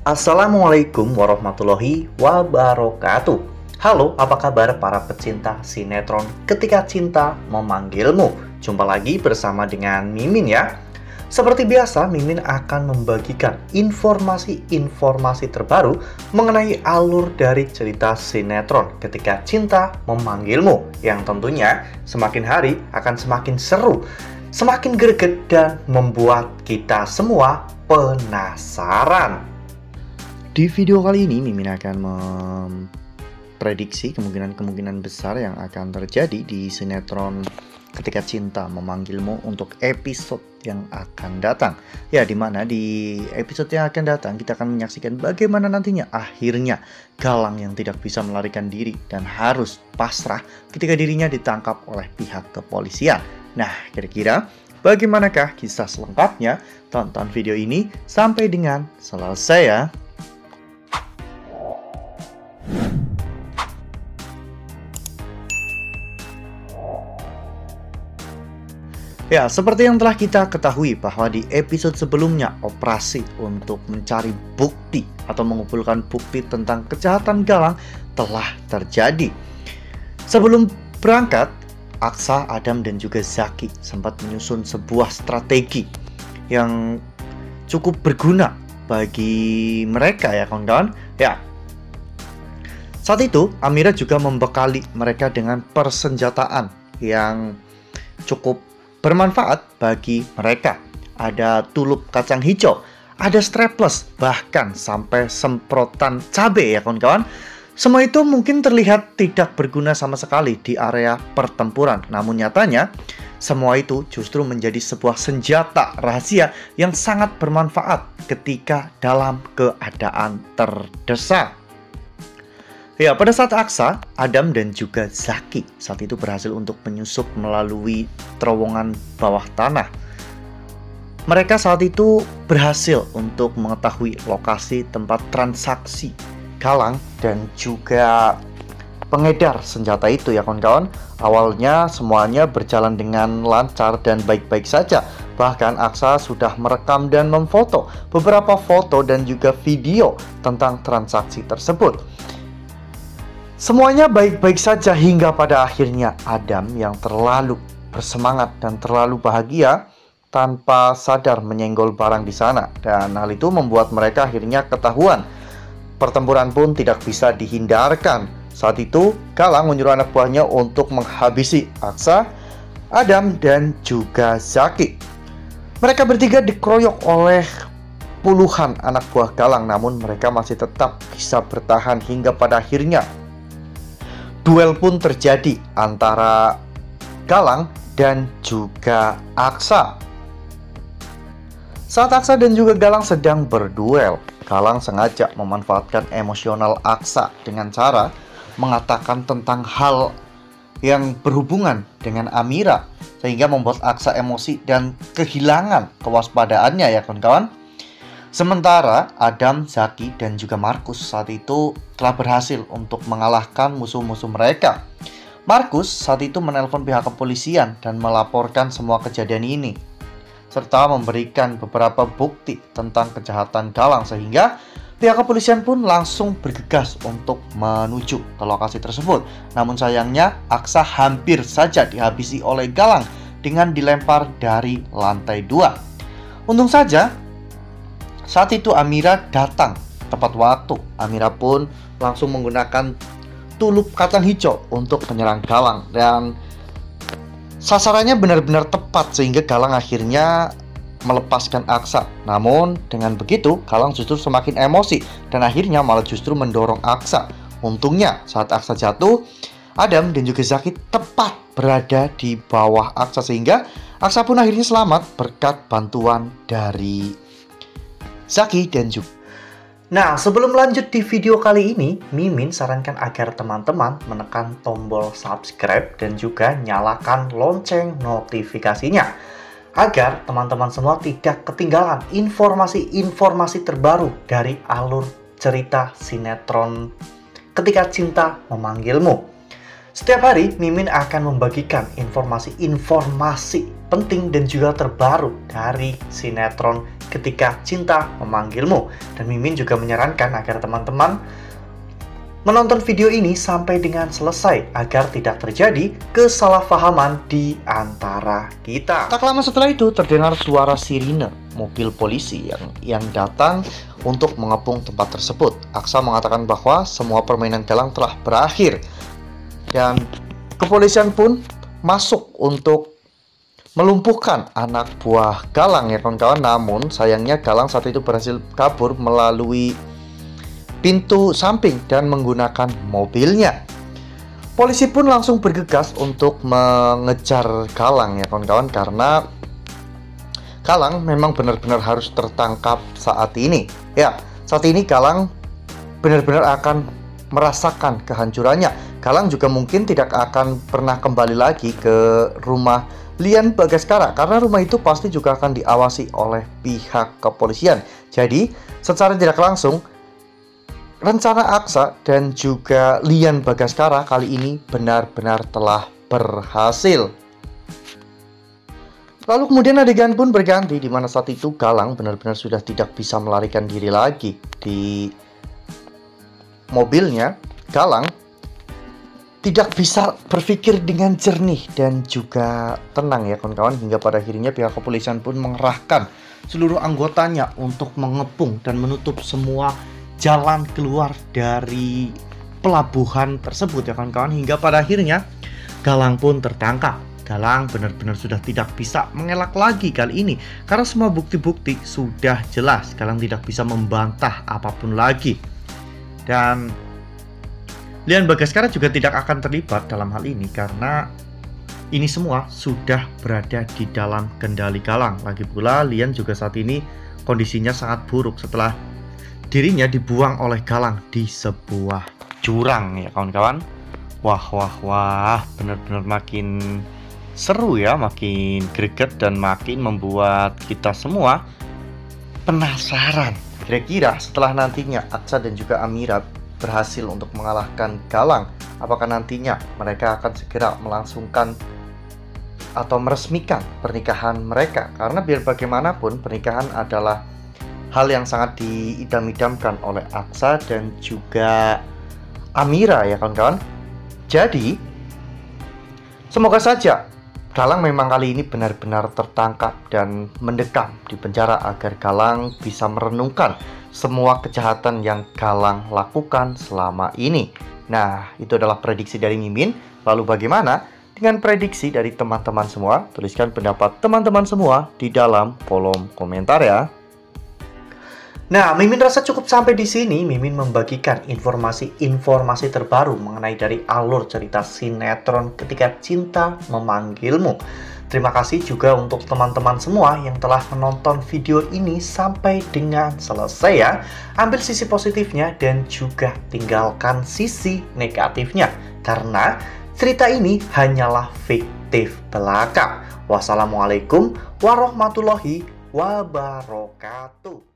Assalamualaikum warahmatullahi wabarakatuh. Halo, apa kabar para pecinta sinetron Ketika Cinta Memanggilmu? Jumpa lagi bersama dengan Mimin ya. Seperti biasa, Mimin akan membagikan informasi-informasi terbaru mengenai alur dari cerita sinetron Ketika Cinta Memanggilmu, yang tentunya semakin hari akan semakin seru, semakin greget, dan membuat kita semua penasaran. Di video kali ini, Mimin akan memprediksi kemungkinan-kemungkinan besar yang akan terjadi di sinetron Ketika Cinta Memanggilmu untuk episode yang akan datang. Ya, dimana di episode yang akan datang kita akan menyaksikan bagaimana nantinya akhirnya Galang yang tidak bisa melarikan diri dan harus pasrah ketika dirinya ditangkap oleh pihak kepolisian. Nah, kira-kira bagaimanakah kisah selengkapnya? Tonton video ini sampai dengan selesai ya. Ya, seperti yang telah kita ketahui bahwa di episode sebelumnya, operasi untuk mencari bukti atau mengumpulkan bukti tentang kejahatan Galang telah terjadi. Sebelum berangkat, Aksa, Adam, dan juga Zaki sempat menyusun sebuah strategi yang cukup berguna bagi mereka ya kawan-kawan. Ya, saat itu Amira juga membekali mereka dengan persenjataan yang cukup bermanfaat bagi mereka. Ada tulup kacang hijau, ada strapless, bahkan sampai semprotan cabai ya kawan-kawan. Semua itu mungkin terlihat tidak berguna sama sekali di area pertempuran. Namun nyatanya, semua itu justru menjadi sebuah senjata rahasia yang sangat bermanfaat ketika dalam keadaan terdesak. Ya, pada saat Aksa, Adam, dan juga Zaki saat itu berhasil untuk menyusup melalui terowongan bawah tanah. Mereka saat itu berhasil untuk mengetahui lokasi tempat transaksi Galang dan juga pengedar senjata itu ya kawan-kawan. Awalnya semuanya berjalan dengan lancar dan baik-baik saja. Bahkan Aksa sudah merekam dan memfoto beberapa foto dan juga video tentang transaksi tersebut. Semuanya baik-baik saja hingga pada akhirnya Adam yang terlalu bersemangat dan terlalu bahagia tanpa sadar menyenggol barang di sana. Dan hal itu membuat mereka akhirnya ketahuan. Pertempuran pun tidak bisa dihindarkan. Saat itu Galang menyuruh anak buahnya untuk menghabisi Aksa, Adam, dan juga Zaki. Mereka bertiga dikeroyok oleh puluhan anak buah Galang, namun mereka masih tetap bisa bertahan hingga pada akhirnya duel pun terjadi antara Galang dan juga Aksa. Saat Aksa dan juga Galang sedang berduel, Galang sengaja memanfaatkan emosional Aksa dengan cara mengatakan tentang hal yang berhubungan dengan Amira, sehingga membuat Aksa emosi dan kehilangan kewaspadaannya ya kawan-kawan. Sementara Adam, Zaki, dan juga Markus saat itu telah berhasil untuk mengalahkan musuh-musuh mereka. Markus saat itu menelpon pihak kepolisian dan melaporkan semua kejadian ini, serta memberikan beberapa bukti tentang kejahatan Galang, sehingga pihak kepolisian pun langsung bergegas untuk menuju ke lokasi tersebut. Namun sayangnya Aksa hampir saja dihabisi oleh Galang dengan dilempar dari lantai 2. Untung saja saat itu Amira datang tepat waktu. Amira pun langsung menggunakan tulup kacang hijau untuk menyerang Galang, dan sasarannya benar-benar tepat sehingga Galang akhirnya melepaskan Aksa. Namun dengan begitu Galang justru semakin emosi dan akhirnya malah justru mendorong Aksa. Untungnya saat Aksa jatuh, Adam dan juga Zaki tepat berada di bawah Aksa, sehingga Aksa pun akhirnya selamat berkat bantuan dari Zaki dan juga. Nah, sebelum lanjut di video kali ini, Mimin sarankan agar teman-teman menekan tombol subscribe dan juga nyalakan lonceng notifikasinya, agar teman-teman semua tidak ketinggalan informasi-informasi terbaru dari alur cerita sinetron Ketika Cinta Memanggilmu. Setiap hari, Mimin akan membagikan informasi-informasi penting dan juga terbaru dari sinetron ketika cinta memanggilmu. Dan Mimin juga menyarankan agar teman-teman menonton video ini sampai dengan selesai agar tidak terjadi kesalahpahaman di antara kita. Tak lama setelah itu terdengar suara sirine mobil polisi yang datang untuk mengepung tempat tersebut. Aksa mengatakan bahwa semua permainan Galang telah berakhir dan kepolisian pun masuk untuk melumpuhkan anak buah Galang ya kawan-kawan. Namun sayangnya Galang saat itu berhasil kabur melalui pintu samping dan menggunakan mobilnya. Polisi pun langsung bergegas untuk mengejar Galang ya kawan-kawan, karena Galang memang benar-benar harus tertangkap saat ini. Ya, saat ini Galang benar-benar akan merasakan kehancurannya. Galang juga mungkin tidak akan pernah kembali lagi ke rumah Lian Bagaskara, karena rumah itu pasti juga akan diawasi oleh pihak kepolisian. Jadi, secara tidak langsung rencana Aksa dan juga Lian Bagaskara kali ini benar-benar telah berhasil. Lalu kemudian adegan pun berganti, di mana saat itu Galang benar-benar sudah tidak bisa melarikan diri lagi. Di mobilnya, Galang tidak bisa berpikir dengan jernih dan juga tenang ya kawan-kawan, hingga pada akhirnya pihak kepolisian pun mengerahkan seluruh anggotanya untuk mengepung dan menutup semua jalan keluar dari pelabuhan tersebut ya kawan-kawan, hingga pada akhirnya Galang pun tertangkap. Galang benar-benar sudah tidak bisa mengelak lagi kali ini, karena semua bukti-bukti sudah jelas. Galang tidak bisa membantah apapun lagi, dan Lian Bagaskara juga tidak akan terlibat dalam hal ini, karena ini semua sudah berada di dalam kendali Galang. Lagi pula Lian juga saat ini kondisinya sangat buruk setelah dirinya dibuang oleh Galang di sebuah jurang ya kawan-kawan. Wah, benar-benar makin seru ya, makin greget dan makin membuat kita semua penasaran. Kira-kira setelah nantinya Aksa dan juga Amira berhasil untuk mengalahkan Galang, apakah nantinya mereka akan segera melangsungkan atau meresmikan pernikahan mereka? Karena biar bagaimanapun pernikahan adalah hal yang sangat diidam-idamkan oleh Aksa dan juga Amira ya kawan-kawan. Jadi semoga saja Galang memang kali ini benar-benar tertangkap dan mendekam di penjara, agar Galang bisa merenungkan semua kejahatan yang Galang lakukan selama ini. Nah, itu adalah prediksi dari Mimin. Lalu bagaimana dengan prediksi dari teman-teman semua? Tuliskan pendapat teman-teman semua di dalam kolom komentar ya. Nah, Mimin rasa cukup sampai di sini. Mimin membagikan informasi-informasi terbaru mengenai dari alur cerita sinetron Ketika Cinta Memanggilmu. Terima kasih juga untuk teman-teman semua yang telah menonton video ini sampai dengan selesai ya. Ambil sisi positifnya dan juga tinggalkan sisi negatifnya, karena cerita ini hanyalah fiktif belaka. Wassalamualaikum warahmatullahi wabarakatuh.